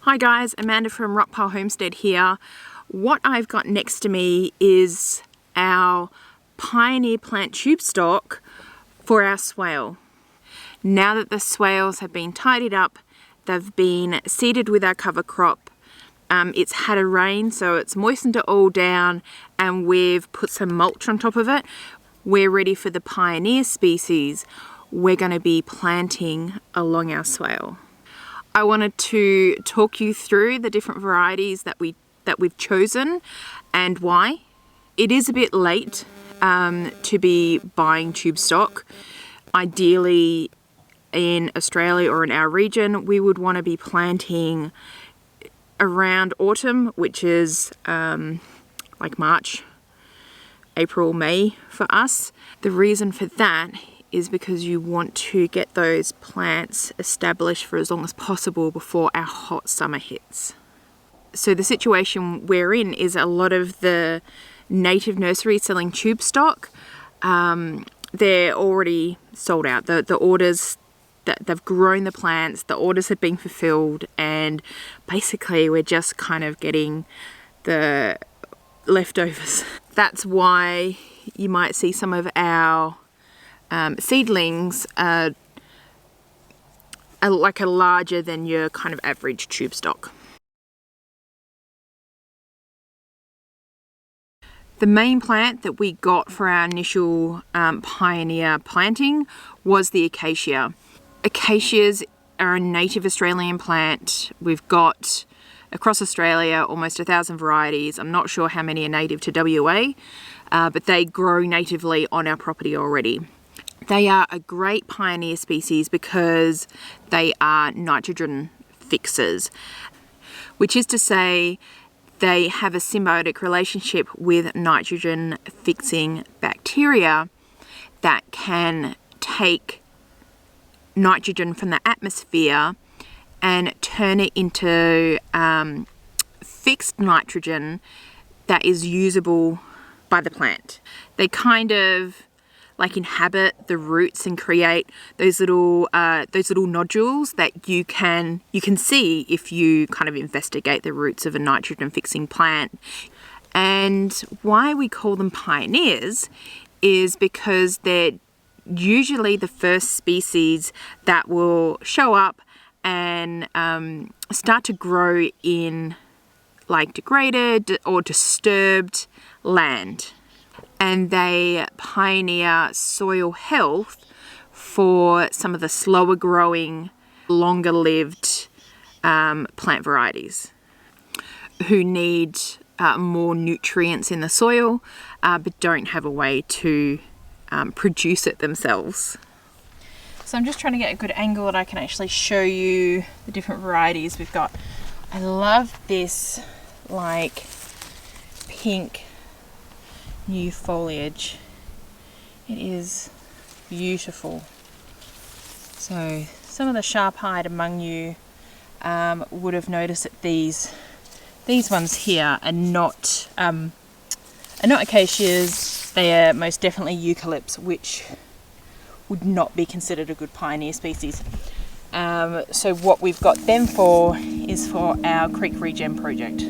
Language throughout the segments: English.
Hi guys, Amanda from Rockpile Homestead here. What I've got next to me is our pioneer plant tube stock for our swale. Now that the swales have been tidied up, they've been seeded with our cover crop. It's had a rain, so it's moistened it all down, and we've put some mulch on top of it. We're ready for the pioneer species we're going to be planting along our swale. I wanted to talk you through the different varieties that we've chosen and why. It is a bit late to be buying tube stock. Ideally, in Australia or in our region, we would want to be planting around autumn, which is like March, April, May for us. The reason for that is because you want to get those plants established for as long as possible before our hot summer hits. So the situation we're in is a lot of the native nurseries selling tube stock, they're already sold out. The orders, that they've grown the plants, the orders have been fulfilled, and basically we're just kind of getting the leftovers. That's why you might see some of our seedlings are like a larger than your kind of average tube stock. The main plant that we got for our initial pioneer planting was the acacia. Acacias are a native Australian plant. We've got across Australia almost 1,000 varieties. I'm not sure how many are native to WA, but they grow natively on our property already. They are a great pioneer species because they are nitrogen fixers, which is to say they have a symbiotic relationship with nitrogen fixing bacteria that can take nitrogen from the atmosphere and turn it into fixed nitrogen that is usable by the plant. They kind of like inhabit the roots and create those little nodules that you can see if you kind of investigate the roots of a nitrogen fixing plant. And why we call them pioneers is because they're usually the first species that will show up and start to grow in like degraded or disturbed land. And they pioneer soil health for some of the slower growing, longer lived plant varieties who need more nutrients in the soil but don't have a way to produce it themselves. So I'm just trying to get a good angle that I can actually show you the different varieties we've got. I love this like pink new foliage. It is beautiful. So some of the sharp-eyed among you would have noticed that these ones here are not acacias. They are most definitely eucalypts, which would not be considered a good pioneer species. So what we've got them for is for our creek regen project.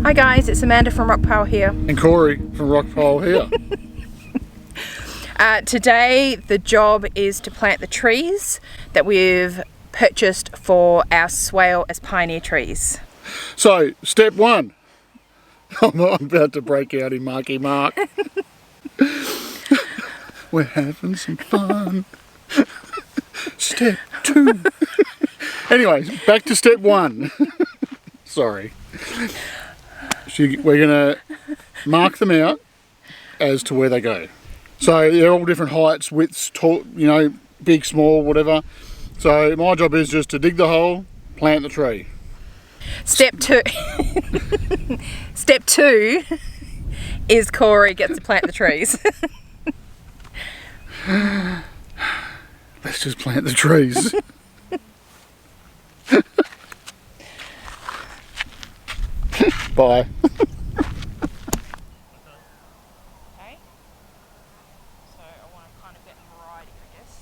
Hi guys, it's Amanda from Rockpile here. And Corey from Rockpile here. Today the job is to plant the trees that we've purchased for our swale as pioneer trees. So, step one. I'm about to break out in Marky Mark. We're having some fun. Step two. Anyways, back to step one. Sorry. We're going to mark them out as to where they go. So they're all different heights, widths, tall, you know, big, small, whatever. So my job is just to dig the hole, plant the tree. Step two. Step two is Corey gets to plant the trees. Let's just plant the trees. Bye. Okay. So I want to kind of get variety, I guess.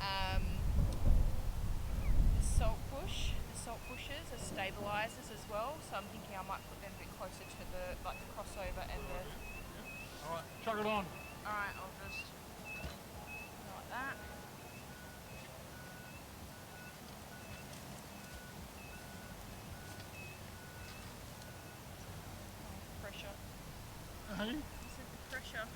And the salt bushes are stabilizers as well, so I'm thinking I might put them a bit closer to the crossover and the. All right, chuck it on. All right, I'll just like that. Pressure. Hey? This is the pressure.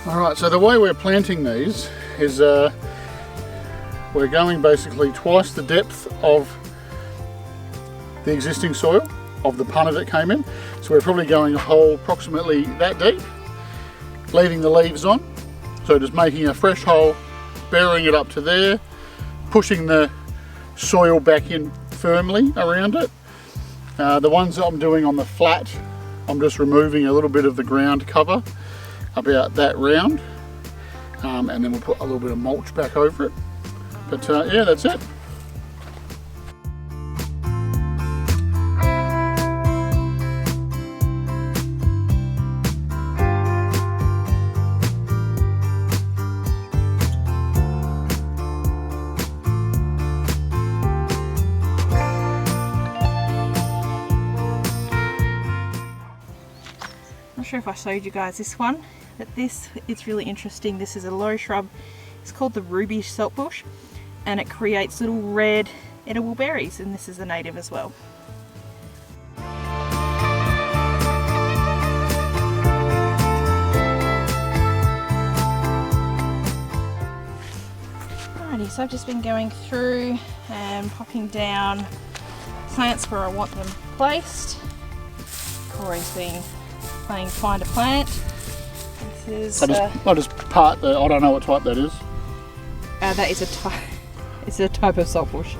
Alright, so the way we're planting these is we're going basically twice the depth of the existing soil of the punter that came in. So we're probably going a hole approximately that deep, leaving the leaves on. So just making a fresh hole, burying it up to there, pushing the soil back in firmly around it. The ones that I'm doing on the flat, I'm just removing a little bit of the ground cover about that round, and then we'll put a little bit of mulch back over it. But yeah, that's it. Not sure if I showed you guys this one, but this is really interesting. This is a low shrub. It's called the ruby saltbush, and it creates little red edible berries, and this is a native as well. Alrighty, so I've just been going through and popping down plants where I want them placed. Corey's been playing find a plant. This is I just part the, I don't know what type that is. That is a type. It's a type of saltbush.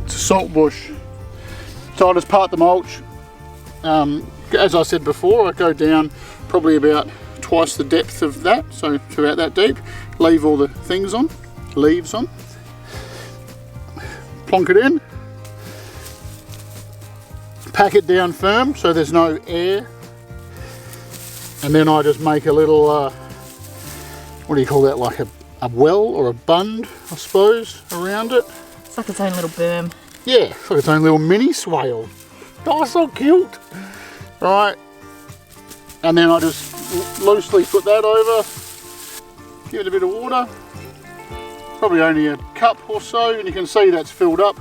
It's a salt-bush. So I just part the mulch. As I said before, I go down probably about twice the depth of that, so it's about that deep. Leave all the things on, leaves on. Plonk it in. Pack it down firm so there's no air. And then I just make a little, what do you call that, like a well or a bund, I suppose, around it. It's like its own little berm. Yeah, it's like its own little mini swale. Oh, so cute. Right, and then I just loosely put that over, give it a bit of water, probably only a cup or so, and you can see that's filled up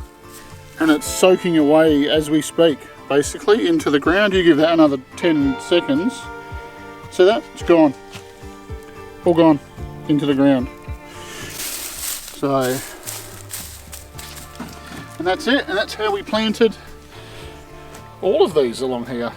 and it's soaking away as we speak, basically into the ground. You give that another 10 seconds. See that? It's gone. All gone into the ground. So, and that's it, and that's how we planted all of these along here.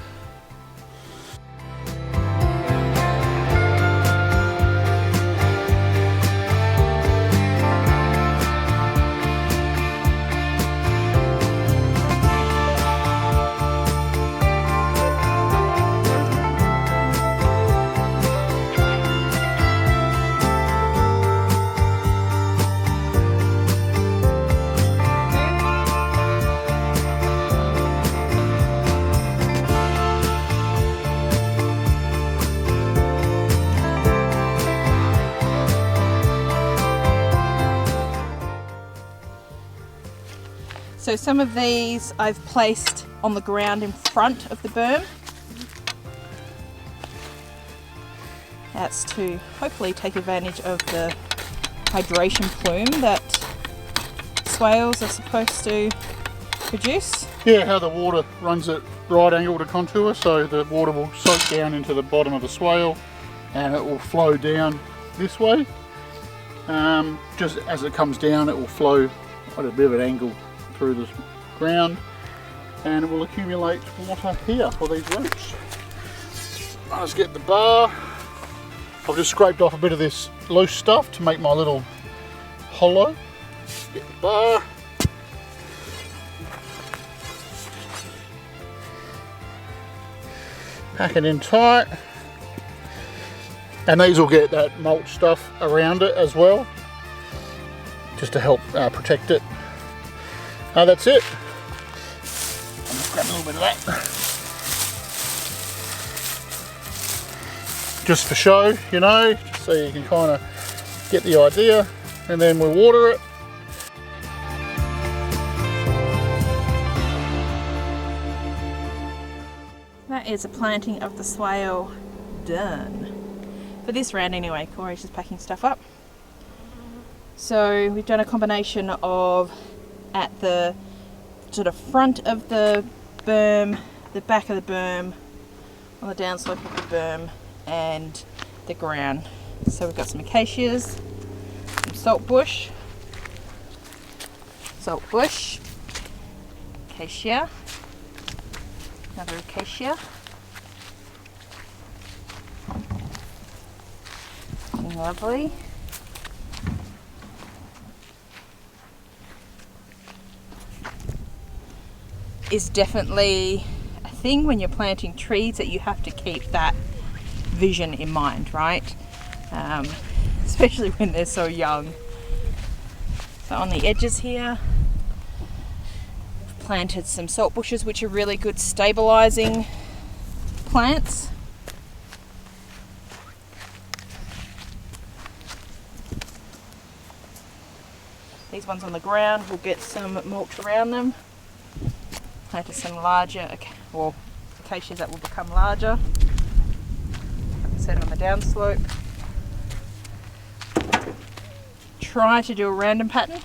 So some of these I've placed on the ground in front of the berm. That's to hopefully take advantage of the hydration plume that swales are supposed to produce. Yeah, how the water runs at right angle to contour, so the water will soak down into the bottom of the swale and it will flow down this way. Just as it comes down, it will flow at a bit of an angle through the ground and it will accumulate water here for these roots. Let's get the bar. I've just scraped off a bit of this loose stuff to make my little hollow. Get the bar. Pack it in tight. And these will get that mulch stuff around it as well, just to help protect it. That's it. I'll just grab a little bit of that. Just for show, you know, so you can kind of get the idea. And then we'll water it. That is a planting of the swale done. For this round anyway, Corey's just packing stuff up. So we've done a combination of at the sort of front of the berm, the back of the berm, on the downslope of the berm, and the ground. So we've got some acacias, some saltbush, acacia, another acacia, lovely. Is definitely a thing when you're planting trees, that you have to keep that vision in mind, right? Especially when they're so young. So on the edges here, I've planted some salt bushes, which are really good stabilizing plants. These ones on the ground will get some mulch around them. Planted some larger, well, acacias that will become larger. Like I said, on the downslope. Try to do a random pattern.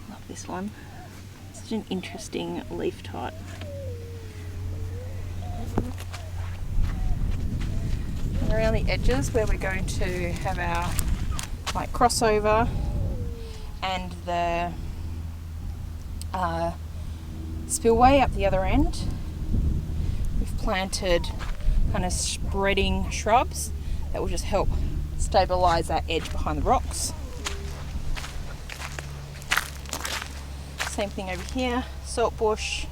Love this one. Such an interesting leaf type. And around the edges where we're going to have our like crossover and the spillway up the other end, we've planted kind of spreading shrubs that will just help stabilize that edge behind the rocks. Same thing over here, saltbush,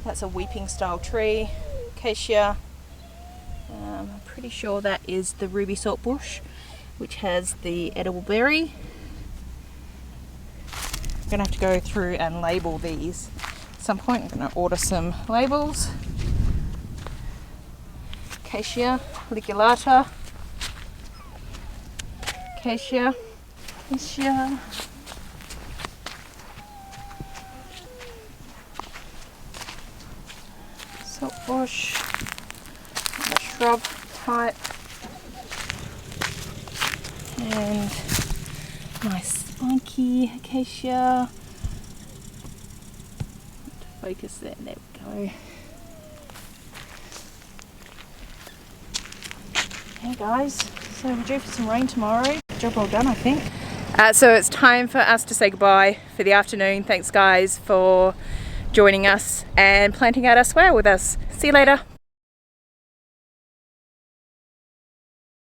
that's a weeping style tree, acacia, I'm pretty sure that is the ruby saltbush, which has the edible berry. I'm gonna have to go through and label these some point. I'm going to order some labels. Acacia ligulata. Acacia. Acacia. Saltbush. A shrub type. And nice spiky acacia. Focus there, there we go. Hey guys, so we're due for some rain tomorrow. Job well done, I think. So it's time for us to say goodbye for the afternoon. Thanks guys for joining us and planting out our swale with us. See you later.